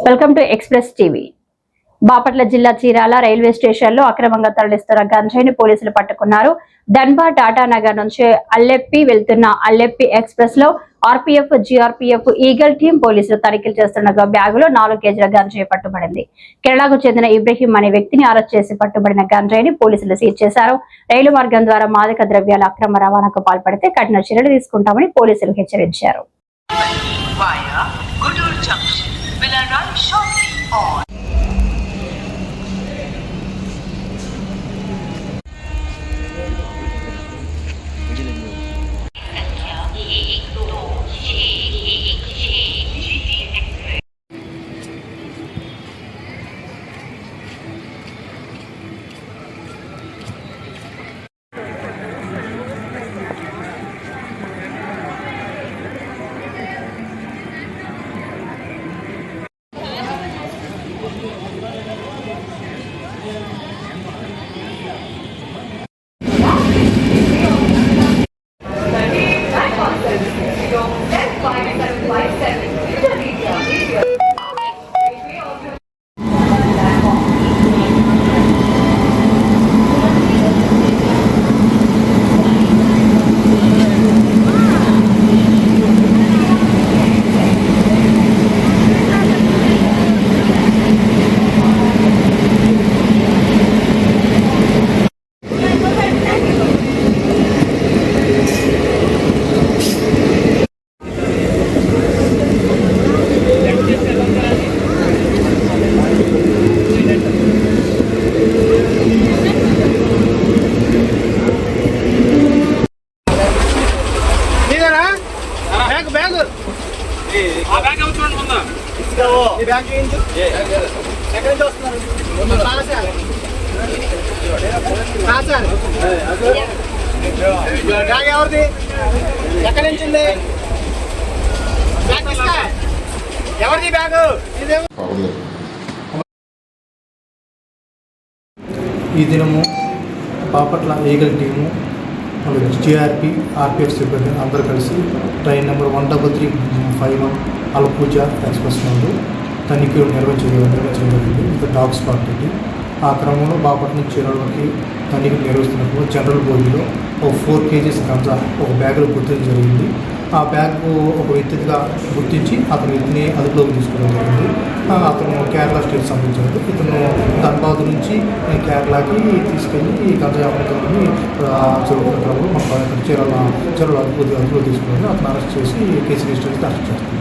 Welcome to express TV. Bapatla జిల్లా Chirala railway station లో అక్రమంగా తరలిస్తున్న గంజాయిని పోలీసులు పట్టుకున్నారు. ధన్బాద్ టాటానగర్ నుంచి అల్లెప్పి వెళ్తున్న అల్లెప్పి ఎక్స్ప్రెస్ లో ఆర్పీఎఫ్, జీఆర్పీఎఫ్, ఈగల్ టీం పోలీసులు తనిఖీలు చేస్తుండగా బ్యాగులో 4 కేజీల గంజాయి పట్టుబడింది. కేరళకు చెందిన ఇబ్రహీం అనే వ్యక్తిని అరెస్ట్ చేసి పట్టుబడిన గంజాయిని పోలీసులు సీజ్ చేశారు. రైలు మార్గం ద్వారా మాదక ద్రవ్యాల అక్రమ రవాణాకు పాల్పడితే కఠిన చర్యలు తీసుకుంటామని పోలీసులు హెచ్చరించారు. Will arrive shortly on ఈ దినము Bapatla eagle team GRP, RPF సిబ్బంది అందరూ కలిసి ట్రైన్ నెంబర్ 13351 అలపూజ ఎక్స్ప్రెస్ నందు తనిఖీలు నిర్వహించడం జరిగింది. ఇది డాగ్ స్పాట్ ఇది. ఆ క్రమంలో బాపట్ల నుంచి చీరాలకి తనిఖీలు నిర్వహిస్తున్నప్పుడు జనరల్ బోగిలో ఒక 4 కేజీస్ గంజా ఒక బ్యాగులో గుర్తించడం జరిగింది. ఆ బ్యాగ్ ఒక వ్యక్తిగా గుర్తించి అతని వ్యక్తిని అదుపులోకి తీసుకోవడం జరిగింది. అతను కేరళ స్టేట్ సంబంధించాడు. ఇతను ధన్బాద్ నుంచి కేరళకి తీసుకెళ్ళి ఈ గంజా అమ్ముతామని జరుగుతున్న క్రమంలో మన చీరాల అదుపులో తీసుకోవడం అతను అరెస్ట్ చేసి కేసు రిజిస్టర్ చేసి అరెస్ట్ చేస్తాం.